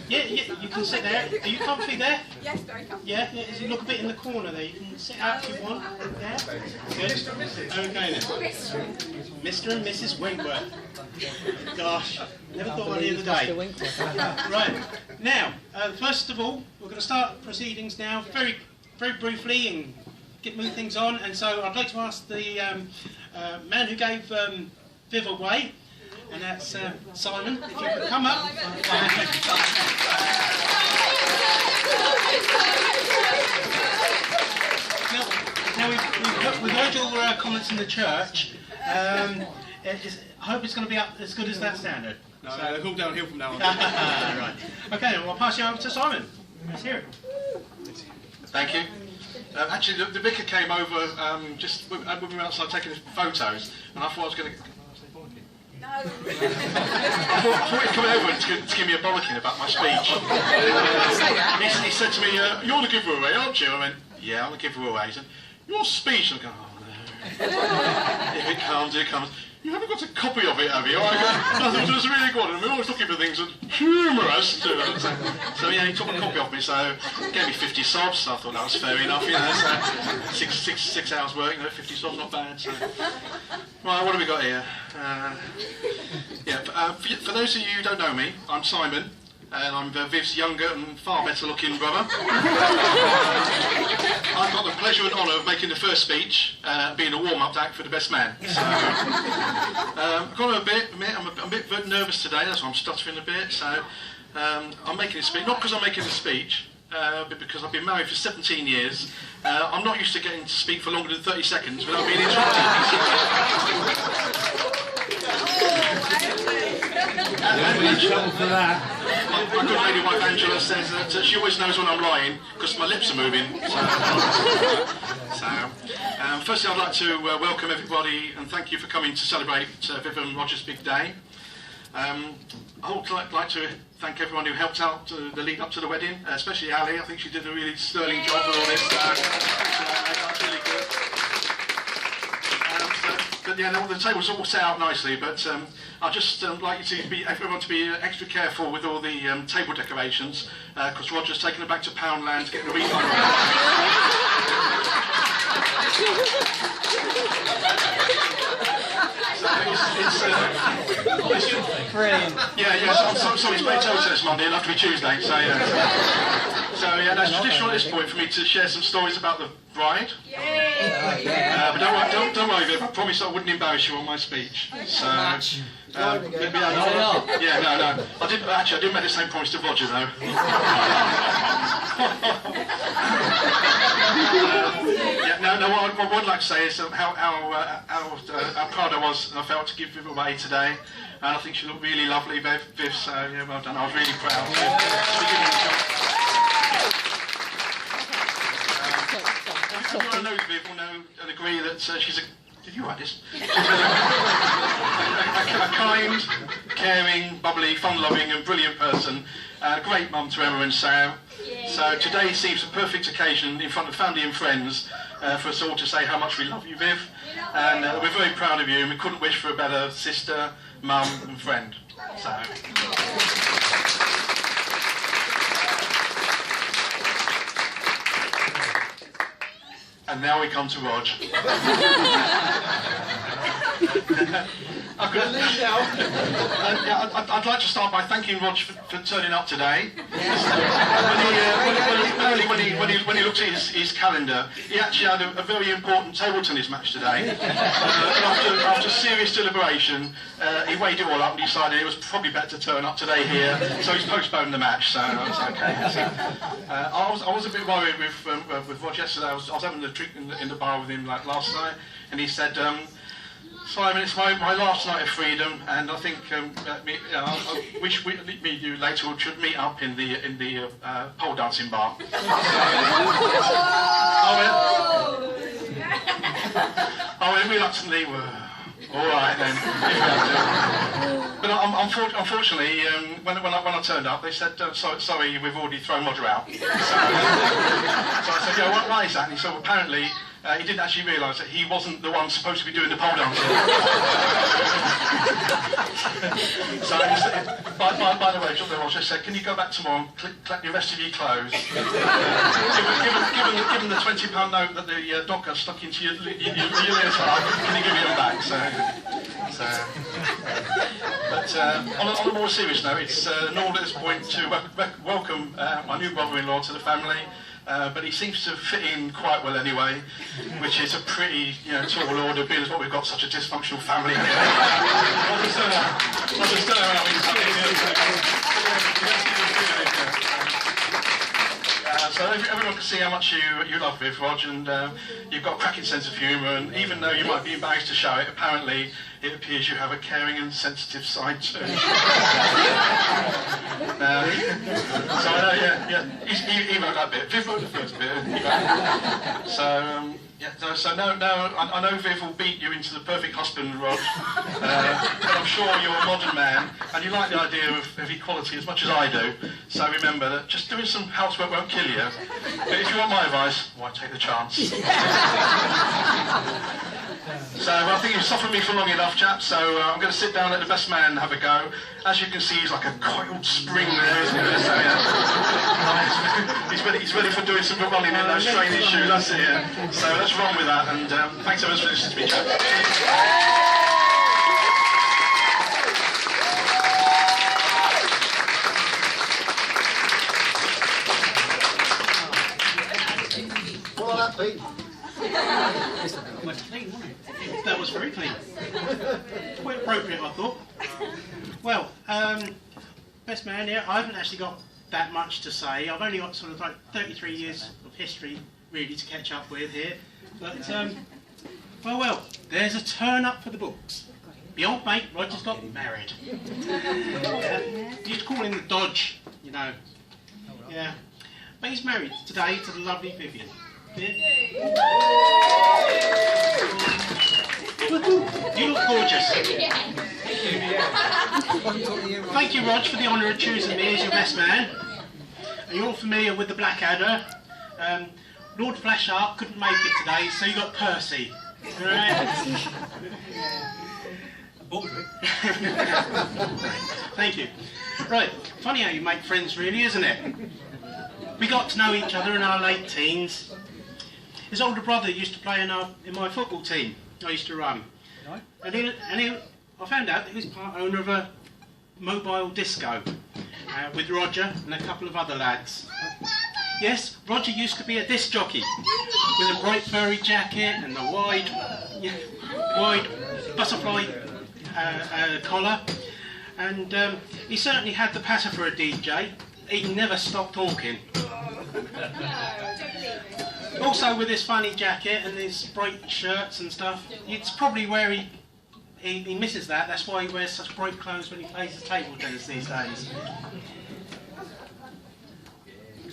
Yeah, you can sit there. Are you comfy there? Yes, very comfy. Yeah, as you look a bit in the corner there, you can sit out if you want. Yeah? Good. Okay then. Mr. and Mrs. Winkworth. Gosh, never thought I'd hear the day. Right, now, first of all, we're going to start proceedings now, very briefly, and move things on. And so I'd like to ask the man who gave Viv away, and that's Simon, if you could come up. Now we've heard your comments in the church. I hope it's going to be up as good as that standard. No, they're all downhill from now on. Right. Okay, then we'll pass you over to Simon. Let's hear it. Thank you. Actually, the vicar came over just when we were outside taking photos, and I thought I was going to. No. I thought he'd come over to give me a bollocking about my speech. He said to me, "You're the giveaway, aren't you?" I went, "Yeah, I'm the giveaway." He said, "Your speech." I'm going, "Oh no." Here it comes, here it comes. "You haven't got a copy of it, have you?" I thought it was really good, and we're always looking for things that humorous too. So yeah, he took a copy of me, so gave me 50 sobs. So I thought that was fair enough, you know. So six hours work, you know, 50 sobs, not bad. So. Right, what have we got here? For those of you who don't know me, I'm Simon, and I'm Viv's younger and far better looking brother. I've got the pleasure and honour of making the first speech, being a warm-up act for the best man. So, I've got I'm a bit nervous today, that's why I'm stuttering a bit. So I'm making a speech, not because I'm making a speech, but because I've been married for 17 years. I'm not used to getting to speak for longer than 30 seconds without being interrupted. My good lady wife Angela says that she always knows when I'm lying because my lips are moving. Firstly, I'd like to welcome everybody and thank you for coming to celebrate Viv and Roger's big day. I would like to thank everyone who helped out the lead up to the wedding, especially Ali. I think she did a really sterling job with all this. That's really good. But yeah, the tables all set out nicely. But I'd just like everyone to be extra careful with all the table decorations, because Roger's taking it back to Poundland to get the refund. Brilliant. Yeah. So it's Beethoven this Monday. It'll have to be Tuesday. So yeah. That's traditional at this point for me to share some stories about the bride. But don't worry, Viv. I promise I wouldn't embarrass you on my speech. So. No. I didn't make the same promise to Roger though. What I would like to say is how proud I was and I felt to give Viv away today, and I think she looked really lovely, Viv. So yeah, well done. I was really proud. Everyone knows Viv will know and agree that she's a. Did you write this? She's a kind, caring, bubbly, fun-loving and brilliant person. A great mum to Emma and Sam. Yeah. So today seems a perfect occasion in front of family and friends for us all to say how much we love you, Viv. And we're very proud of you, and we couldn't wish for a better sister, mum and friend. So. And now we come to Rog. I'd like to start by thanking Rog for turning up today. When he looked at his calendar, he actually had a very important table tennis match today. After serious deliberation, he weighed it all up and decided it was probably better to turn up today here, so he's postponed the match, so it's okay. I was a bit worried with Rog yesterday. I was having a drink in the bar with him like last night, and he said, Simon, it's my last night of freedom, and I think I wish you later should meet up in the pole dancing bar. I went reluctantly. All right then. But unfortunately, when I turned up, they said, "Sorry, we've already thrown Roger out." So I said, "Yeah, why is that?" And he said, well, apparently. He didn't actually realise that he wasn't the one supposed to be doing the pole dancing. So he said, by the way, John Roger said, "Can you go back tomorrow and collect the rest of your clothes?" Given the £20 note that the docker stuck into your leotard, can you give me them back? But on a more serious note, it's normal at this point to welcome my new brother-in-law to the family. But he seems to fit in quite well anyway, which is a pretty, tall order, being as what we've got such a dysfunctional family here. So everyone can see how much you love Viv, Rog, and you've got a cracking sense of humour, and even though you might be embarrassed to show it, apparently it appears you have a caring and sensitive side too. So I know, he wrote that bit. Viv wrote the first bit. So I know Viv will beat you into the perfect husband, Rog. But I'm sure you're a modern man, and you like the idea of equality as much as I do. So remember that just doing some housework won't kill you. But if you want my advice, why take the chance? So I think you've suffered me for long enough, chaps, so I'm going to sit down, let the best man have a go. As you can see, he's like a coiled spring there, isn't he? So, he's ready for doing some good running in those training shoes, that's it, yeah. So let's run with that, and thanks so much for listening to me, chaps. What will that be? Clean, wasn't it? That was very clean. Quite appropriate, I thought. Well, best man here, I haven't actually got that much to say. I've only got sort of like 33 years of history really to catch up with here. But, well, there's a turn up for the books. The old mate, Roger's got married. Used to call him the Dodge, Yeah. But he's married today to the lovely Vivian. Yeah. You look gorgeous. Thank you, Rog, for the honour of choosing me as your best man. And you're all familiar with the Blackadder. Lord Flashheart couldn't make it today, so you got Percy. Right? Thank you. Right, funny how you make friends, really, isn't it? We got to know each other in our late teens. His older brother used to play in my football team I used to run. And I found out that he was part owner of a mobile disco with Roger and a couple of other lads. Yes, Roger used to be a disc jockey with a bright furry jacket and a wide butterfly collar. And he certainly had the patter for a DJ. He never stopped talking. Also, with his funny jacket and his bright shirts and stuff, it's probably where he misses that. That's why he wears such bright clothes when he plays his table tennis these days.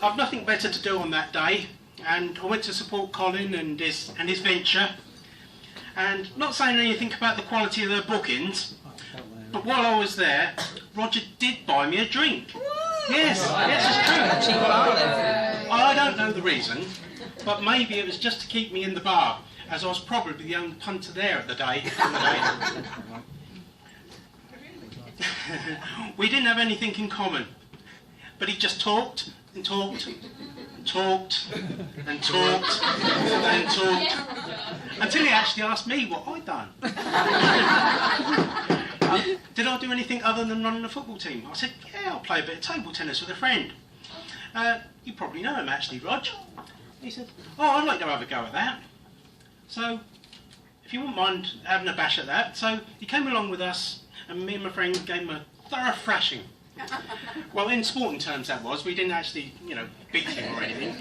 I've nothing better to do on that day, and I went to support Colin and his venture. And not saying anything about the quality of their bookings, but while I was there, Roger did buy me a drink. Yes, it's true. I don't know the reason, but maybe it was just to keep me in the bar, as I was probably the only punter there at the day. We didn't have anything in common, but he just talked and talked and talked and talked and talked. Until he actually asked me what I'd done. Did I do anything other than running a football team? I said, yeah, I'll play a bit of table tennis with a friend. You probably know him actually, Rog. He said, oh, I'd like to have a go at that. So, if you wouldn't mind having a bash at that. So, he came along with us, and me and my friend gave him a thorough thrashing. Well, in sporting terms that was. We didn't actually, beat him or anything.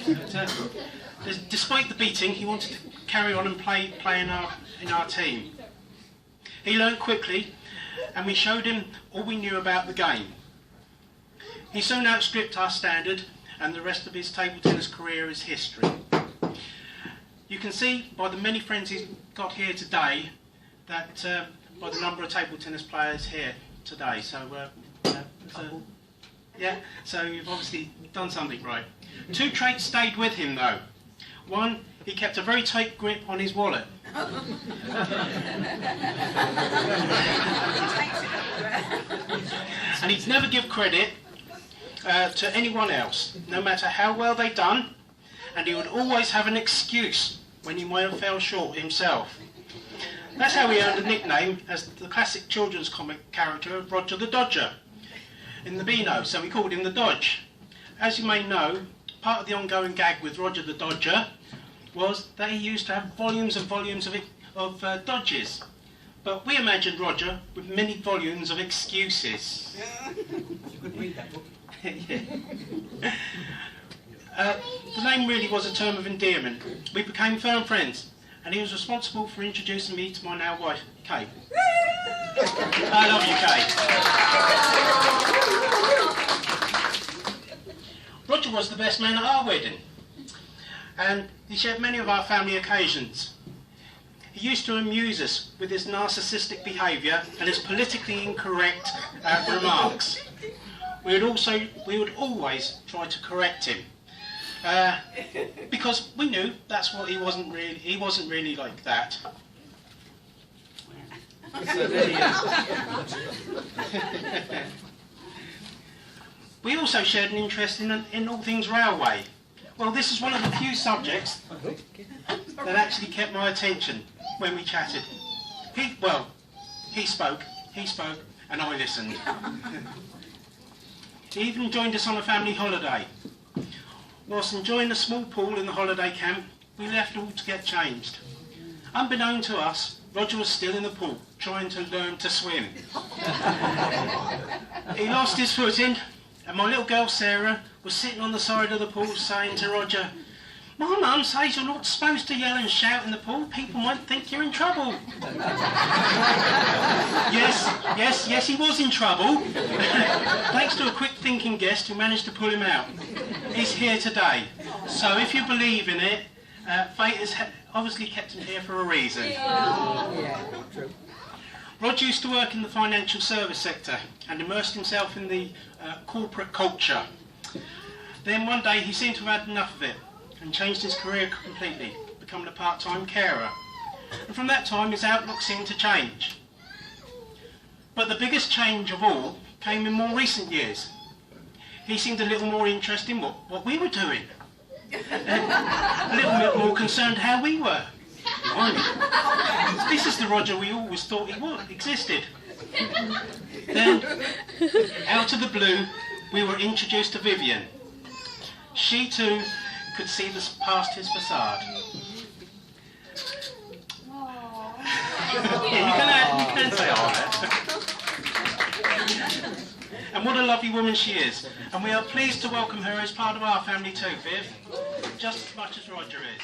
But, despite the beating, he wanted to carry on and play in our team. He learned quickly, and we showed him all we knew about the game. He soon outstripped our standard, and the rest of his table tennis career is history. You can see by the many friends he's got here today that by the number of table tennis players here today. So, so you've obviously done something right. 2 traits stayed with him though. 1, he kept a very tight grip on his wallet. And he'd never give credit to anyone else, no matter how well they'd done, and he would always have an excuse when he might have fell short himself. That's how he earned a nickname as the classic children's comic character of Roger the Dodger in the Beano, so we called him the Dodge. As you may know, part of the ongoing gag with Roger the Dodger was that he used to have volumes and volumes of dodges. But we imagined Roger with many volumes of excuses. You could read that book. The name really was a term of endearment. We became firm friends, and he was responsible for introducing me to my now wife, Kay. I love you, Kay. Roger was the best man at our wedding, and he shared many of our family occasions. He used to amuse us with his narcissistic behaviour and his politically incorrect remarks. We would always try to correct him, because we knew that's what he wasn't really like that. We also shared an interest in all things railway. Well, this is one of the few subjects that actually kept my attention when we chatted. He spoke, and I listened. He even joined us on a family holiday. Whilst enjoying a small pool in the holiday camp, we left all to get changed. Unbeknown to us, Roger was still in the pool, trying to learn to swim. He lost his footing, and my little girl Sarah was sitting on the side of the pool saying to Roger, "My mum says you're not supposed to yell and shout in the pool. People might think you're in trouble." Yes, he was in trouble. Thanks to a quick thinking guest who managed to pull him out. He's here today. So if you believe in it, fate has obviously kept him here for a reason. Yeah, true. Rod used to work in the financial service sector and immersed himself in the corporate culture. Then one day he seemed to have had enough of it and changed his career completely, becoming a part-time carer. And from that time his outlook seemed to change. But the biggest change of all came in more recent years. He seemed a little more interested in what we were doing. A little bit more concerned how we were. This is the Roger we always thought he existed. Then, out of the blue, we were introduced to Vivian. She too could see past his facade. Yeah, you can say all that. And what a lovely woman she is. And we are pleased to welcome her as part of our family too, Viv, just as much as Roger is.